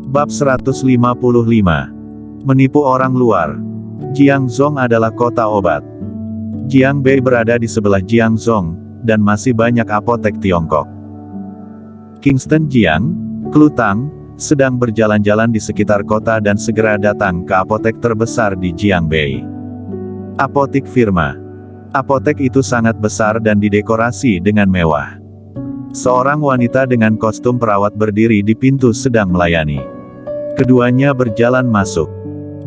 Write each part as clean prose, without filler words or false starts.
Bab 155. Menipu orang luar. Jiangzhong adalah kota obat. Jiangbei berada di sebelah Jiangzhong, dan masih banyak apotek Tiongkok. Kingston Jiang, Klutang, sedang berjalan-jalan di sekitar kota dan segera datang ke apotek terbesar di Jiangbei. Apotek Firma. Apotek itu sangat besar dan didekorasi dengan mewah. Seorang wanita dengan kostum perawat berdiri di pintu sedang melayani. Keduanya berjalan masuk.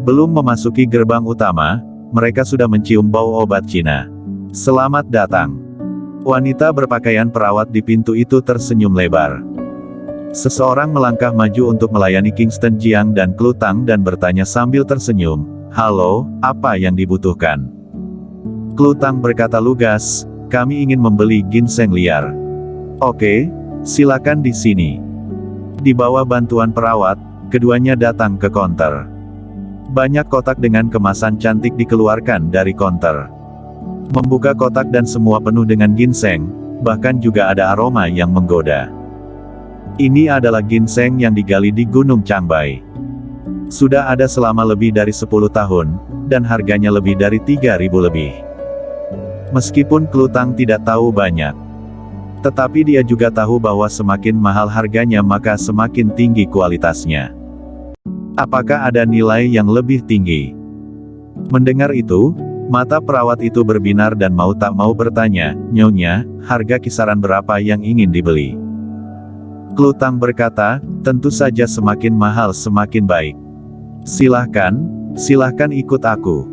Belum memasuki gerbang utama, mereka sudah mencium bau obat Cina. Selamat datang. Wanita berpakaian perawat di pintu itu tersenyum lebar. Seseorang melangkah maju untuk melayani Kingston Jiang dan Klutang dan bertanya sambil tersenyum, "Halo, apa yang dibutuhkan?" Klutang berkata lugas, "Kami ingin membeli ginseng liar." "Oke, silakan di sini." Di bawah bantuan perawat, keduanya datang ke konter. Banyak kotak dengan kemasan cantik dikeluarkan dari konter. Membuka kotak dan semua penuh dengan ginseng, bahkan juga ada aroma yang menggoda. Ini adalah ginseng yang digali di Gunung Changbai. Sudah ada selama lebih dari 10 tahun, dan harganya lebih dari 3.000 lebih. Meskipun Klutang tidak tahu banyak, tetapi dia juga tahu bahwa semakin mahal harganya maka semakin tinggi kualitasnya. Apakah ada nilai yang lebih tinggi? Mendengar itu, mata perawat itu berbinar dan mau tak mau bertanya, "Nyonya, harga kisaran berapa yang ingin dibeli?" Klutang berkata, "Tentu saja semakin mahal semakin baik. Silahkan ikut aku."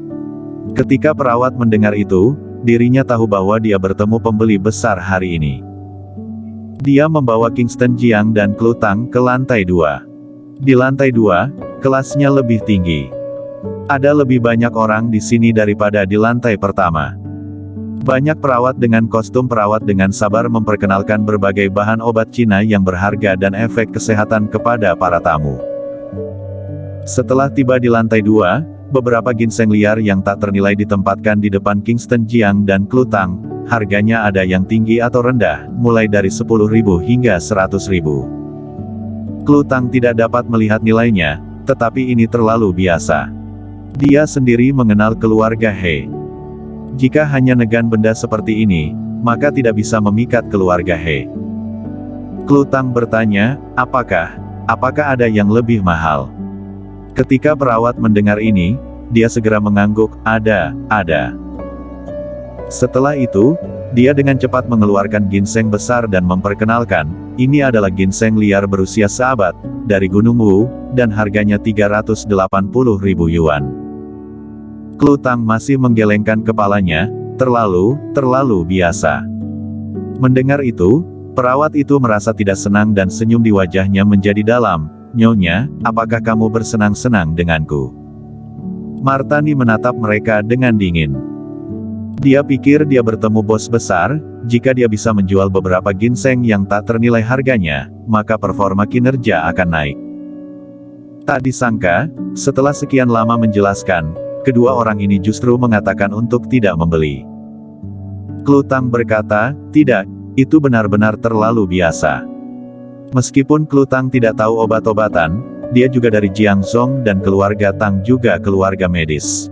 Ketika perawat mendengar itu, dirinya tahu bahwa dia bertemu pembeli besar hari ini. Dia membawa Kingston Jiang dan Klutang ke lantai 2. Di lantai 2, kelasnya lebih tinggi. Ada lebih banyak orang di sini daripada di lantai pertama. Banyak perawat dengan kostum perawat dengan sabar memperkenalkan berbagai bahan obat Cina yang berharga dan efek kesehatan kepada para tamu. Setelah tiba di lantai 2, beberapa ginseng liar yang tak ternilai ditempatkan di depan Kingston Jiang dan Klutang. Harganya ada yang tinggi atau rendah, mulai dari 10.000 hingga 100.000. Klutang tidak dapat melihat nilainya, tetapi ini terlalu biasa. Dia sendiri mengenal keluarga He. Jika hanya negan benda seperti ini, maka tidak bisa memikat keluarga He. Klutang bertanya, apakah ada yang lebih mahal? Ketika perawat mendengar ini, dia segera mengangguk, ada. Setelah itu, dia dengan cepat mengeluarkan ginseng besar dan memperkenalkan, ini adalah ginseng liar berusia seabad, dari Gunung Wu, dan harganya 380.000 yuan. Klutang masih menggelengkan kepalanya, terlalu biasa. Mendengar itu, perawat itu merasa tidak senang dan senyum di wajahnya menjadi dalam. "Nyonya, apakah kamu bersenang-senang denganku?" Martani menatap mereka dengan dingin. Dia pikir dia bertemu bos besar, jika dia bisa menjual beberapa ginseng yang tak ternilai harganya, maka performa kinerja akan naik. Tak disangka, setelah sekian lama menjelaskan, kedua orang ini justru mengatakan untuk tidak membeli. Klutang berkata, "Tidak, itu benar-benar terlalu biasa." Meskipun Klutang tidak tahu obat-obatan, dia juga dari Jiangzhong dan keluarga Tang juga keluarga medis.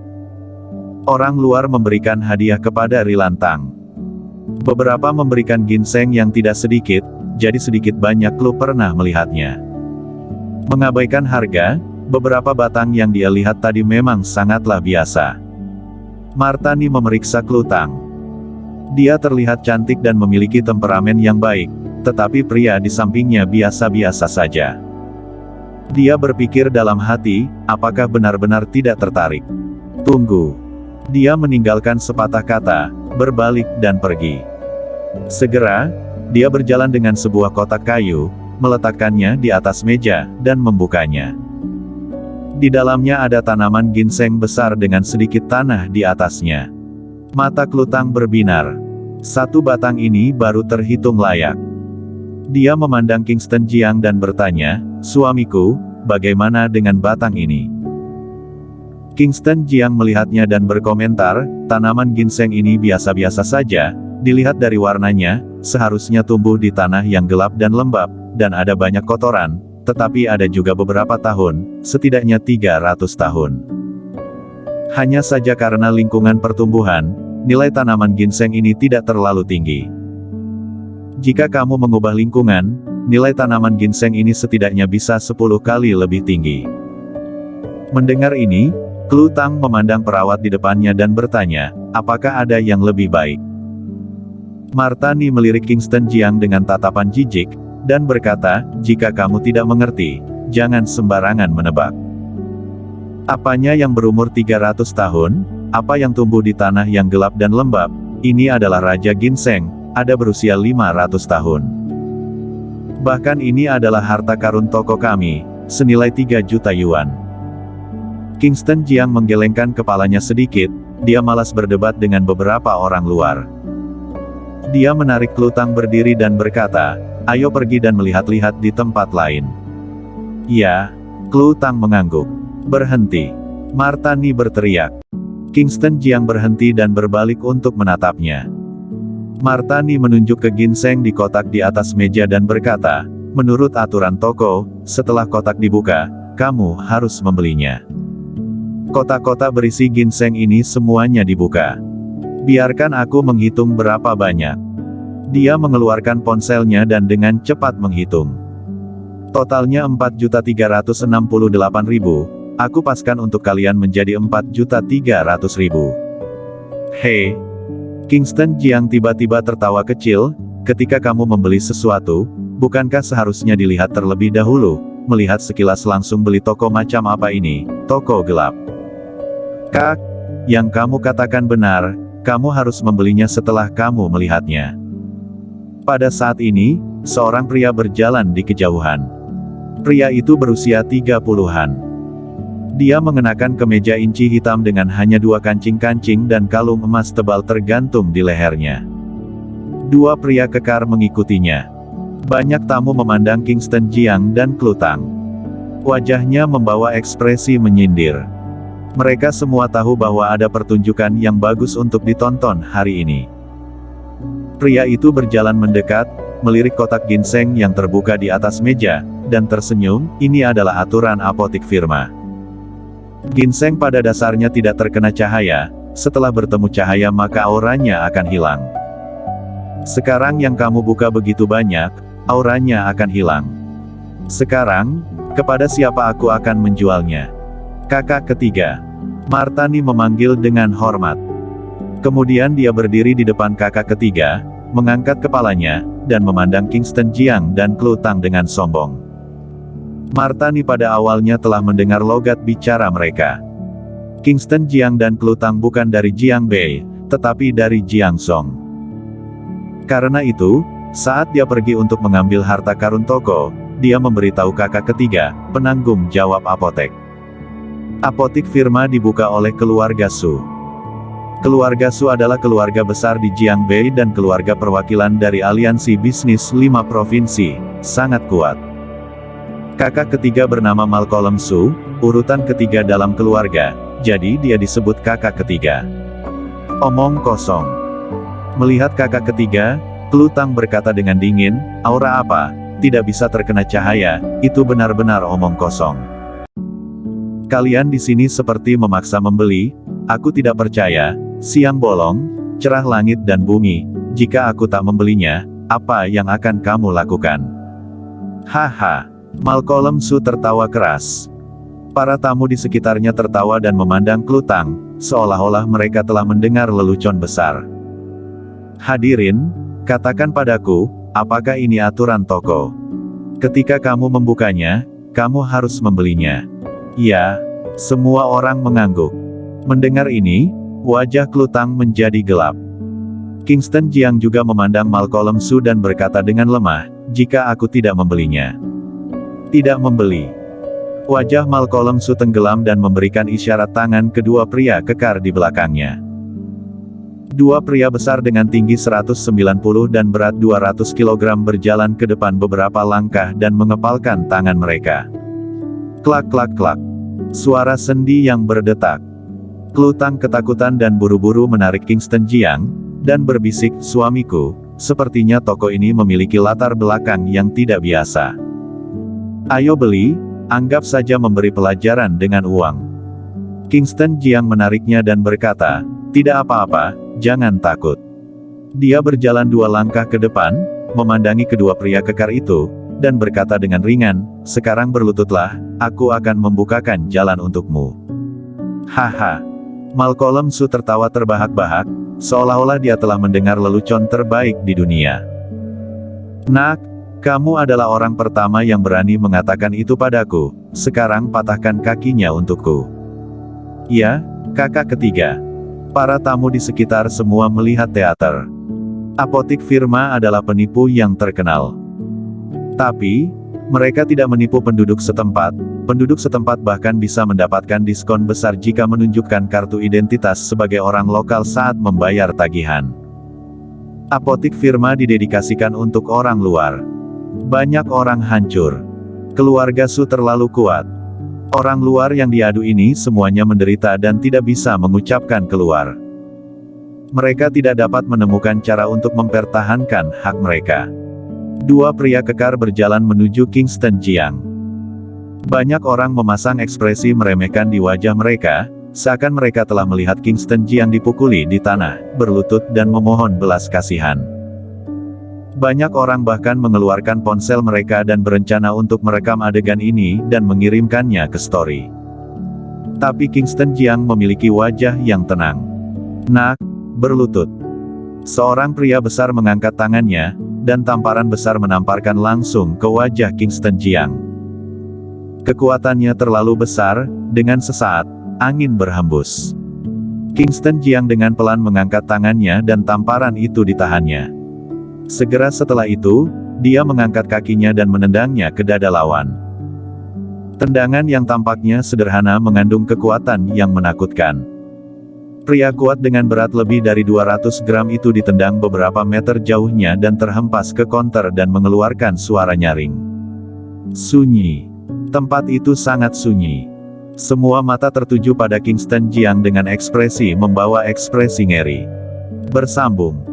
Orang luar memberikan hadiah kepada Rilantang. Beberapa memberikan ginseng yang tidak sedikit, jadi sedikit banyak Klu pernah melihatnya. Mengabaikan harga, beberapa batang yang dia lihat tadi memang sangatlah biasa. Martani memeriksa Klutang. Dia terlihat cantik dan memiliki temperamen yang baik, tetapi pria di sampingnya biasa-biasa saja. Dia berpikir dalam hati, apakah benar-benar tidak tertarik? Tunggu. Dia meninggalkan sepatah kata, berbalik dan pergi. Segera, dia berjalan dengan sebuah kotak kayu, meletakkannya di atas meja, dan membukanya. Di dalamnya ada tanaman ginseng besar dengan sedikit tanah di atasnya. Mata Klutang berbinar. Satu batang ini baru terhitung layak. Dia memandang Kingston Jiang dan bertanya, "Suamiku, bagaimana dengan batang ini?" Kingston Jiang melihatnya dan berkomentar, "Tanaman ginseng ini biasa-biasa saja, dilihat dari warnanya, seharusnya tumbuh di tanah yang gelap dan lembab, dan ada banyak kotoran, tetapi ada juga beberapa tahun, setidaknya 300 tahun. Hanya saja karena lingkungan pertumbuhan, nilai tanaman ginseng ini tidak terlalu tinggi. Jika kamu mengubah lingkungan, nilai tanaman ginseng ini setidaknya bisa 10 kali lebih tinggi. Mendengar ini, Klu Tang memandang perawat di depannya dan bertanya, apakah ada yang lebih baik? Martani melirik Kingston Jiang dengan tatapan jijik, dan berkata, jika kamu tidak mengerti, jangan sembarangan menebak. Apanya yang berumur 300 tahun? Apa yang tumbuh di tanah yang gelap dan lembab? Ini adalah Raja Ginseng, ada berusia 500 tahun. Bahkan ini adalah harta karun toko kami, senilai 3 juta yuan. Kingston Jiang menggelengkan kepalanya sedikit, dia malas berdebat dengan beberapa orang luar. Dia menarik Klu Tang berdiri dan berkata, ayo pergi dan melihat-lihat di tempat lain. Ya, Klu Tang mengangguk. Berhenti. Martani berteriak. Kingston Jiang berhenti dan berbalik untuk menatapnya. Martani menunjuk ke ginseng di kotak di atas meja dan berkata, menurut aturan toko, setelah kotak dibuka, kamu harus membelinya. Kotak-kotak berisi ginseng ini semuanya dibuka. Biarkan aku menghitung berapa banyak. Dia mengeluarkan ponselnya dan dengan cepat menghitung. Totalnya 4.368.000. Aku paskan untuk kalian menjadi 4.300.000. Hei! Kingston Jiang tiba-tiba tertawa kecil, ketika kamu membeli sesuatu, bukankah seharusnya dilihat terlebih dahulu, melihat sekilas langsung beli toko macam apa ini, toko gelap. Kak, yang kamu katakan benar, kamu harus membelinya setelah kamu melihatnya. Pada saat ini, seorang pria berjalan di kejauhan. Pria itu berusia 30-an. Dia mengenakan kemeja inci hitam dengan hanya 2 kancing-kancing dan kalung emas tebal tergantung di lehernya. 2 pria kekar mengikutinya. Banyak tamu memandang Kingston Jiang dan Klu Tang. Wajahnya membawa ekspresi menyindir. Mereka semua tahu bahwa ada pertunjukan yang bagus untuk ditonton hari ini. Pria itu berjalan mendekat, melirik kotak ginseng yang terbuka di atas meja, dan tersenyum, ini adalah aturan apotik firma. Ginseng pada dasarnya tidak terkena cahaya, setelah bertemu cahaya maka auranya akan hilang. Sekarang yang kamu buka begitu banyak, auranya akan hilang. Sekarang, kepada siapa aku akan menjualnya? Kakak ketiga. Martani memanggil dengan hormat. Kemudian dia berdiri di depan kakak ketiga, mengangkat kepalanya, dan memandang Kingston Jiang dan Klu Tang dengan sombong. Martani pada awalnya telah mendengar logat bicara mereka. Kingston Jiang dan Klu Tang bukan dari Jiangbei, tetapi dari Jiangzhong. Karena itu, saat dia pergi untuk mengambil harta karun toko, dia memberitahu kakak ketiga, penanggung jawab apotek. Apotik firma dibuka oleh keluarga Su. Keluarga Su adalah keluarga besar di Jiangbei dan keluarga perwakilan dari aliansi bisnis 5 provinsi, sangat kuat. Kakak ketiga bernama Malcolm Su, urutan ketiga dalam keluarga, jadi dia disebut kakak ketiga. Omong kosong. Melihat kakak ketiga, Klu Tang berkata dengan dingin, aura apa, tidak bisa terkena cahaya, itu benar-benar omong kosong. Kalian di sini seperti memaksa membeli, aku tidak percaya, siang bolong, cerah langit dan bumi, jika aku tak membelinya, apa yang akan kamu lakukan? Haha. Malcolm Su tertawa keras. Para tamu di sekitarnya tertawa dan memandang Klu Tang, seolah-olah mereka telah mendengar lelucon besar. Hadirin, katakan padaku, apakah ini aturan toko? Ketika kamu membukanya, kamu harus membelinya. Ya, semua orang mengangguk. Mendengar ini, wajah Klu Tang menjadi gelap. Kingston Jiang juga memandang Malcolm Su dan berkata dengan lemah, jika aku tidak membelinya. Tidak membeli. Wajah Malcolm Su tenggelam dan memberikan isyarat tangan kedua pria kekar di belakangnya. 2 pria besar dengan tinggi 190 dan berat 200 kg berjalan ke depan beberapa langkah dan mengepalkan tangan mereka. Klak klak klak. Suara sendi yang berdetak. Klu Tang ketakutan dan buru-buru menarik Kingston Jiang, dan berbisik, suamiku, sepertinya toko ini memiliki latar belakang yang tidak biasa. Ayo beli, anggap saja memberi pelajaran dengan uang. Kingston Jiang menariknya dan berkata, tidak apa-apa, jangan takut. Dia berjalan 2 langkah ke depan, memandangi kedua pria kekar itu, dan berkata dengan ringan, sekarang berlututlah, aku akan membukakan jalan untukmu. Haha. Malcolm Su tertawa terbahak-bahak, seolah-olah dia telah mendengar lelucon terbaik di dunia. Nak, kamu adalah orang pertama yang berani mengatakan itu padaku, sekarang patahkan kakinya untukku. Ya, kakak ketiga. Para tamu di sekitar semua melihat teater. Apotik Firma adalah penipu yang terkenal. Tapi, mereka tidak menipu penduduk setempat. Penduduk setempat bahkan bisa mendapatkan diskon besar jika menunjukkan kartu identitas sebagai orang lokal saat membayar tagihan. Apotik Firma didedikasikan untuk orang luar. Banyak orang hancur. Keluarga Su terlalu kuat. Orang luar yang diadu ini semuanya menderita dan tidak bisa mengucapkan keluar. Mereka tidak dapat menemukan cara untuk mempertahankan hak mereka. 2 pria kekar berjalan menuju Kingston Jiang. Banyak orang memasang ekspresi meremehkan di wajah mereka, seakan mereka telah melihat Kingston Jiang dipukuli di tanah, berlutut dan memohon belas kasihan. Banyak orang bahkan mengeluarkan ponsel mereka dan berencana untuk merekam adegan ini dan mengirimkannya ke story. Tapi Kingston Jiang memiliki wajah yang tenang. Nak, berlutut. Seorang pria besar mengangkat tangannya, dan tamparan besar menamparkan langsung ke wajah Kingston Jiang. Kekuatannya terlalu besar, dengan sesaat, angin berhembus. Kingston Jiang dengan pelan mengangkat tangannya dan tamparan itu ditahannya. Segera setelah itu, dia mengangkat kakinya dan menendangnya ke dada lawan. Tendangan yang tampaknya sederhana mengandung kekuatan yang menakutkan. Pria kuat dengan berat lebih dari 200 gram itu ditendang beberapa meter jauhnya dan terhempas ke konter dan mengeluarkan suara nyaring. Sunyi. Tempat itu sangat sunyi. Semua mata tertuju pada Kingston Jiang dengan ekspresi membawa ekspresi ngeri. Bersambung.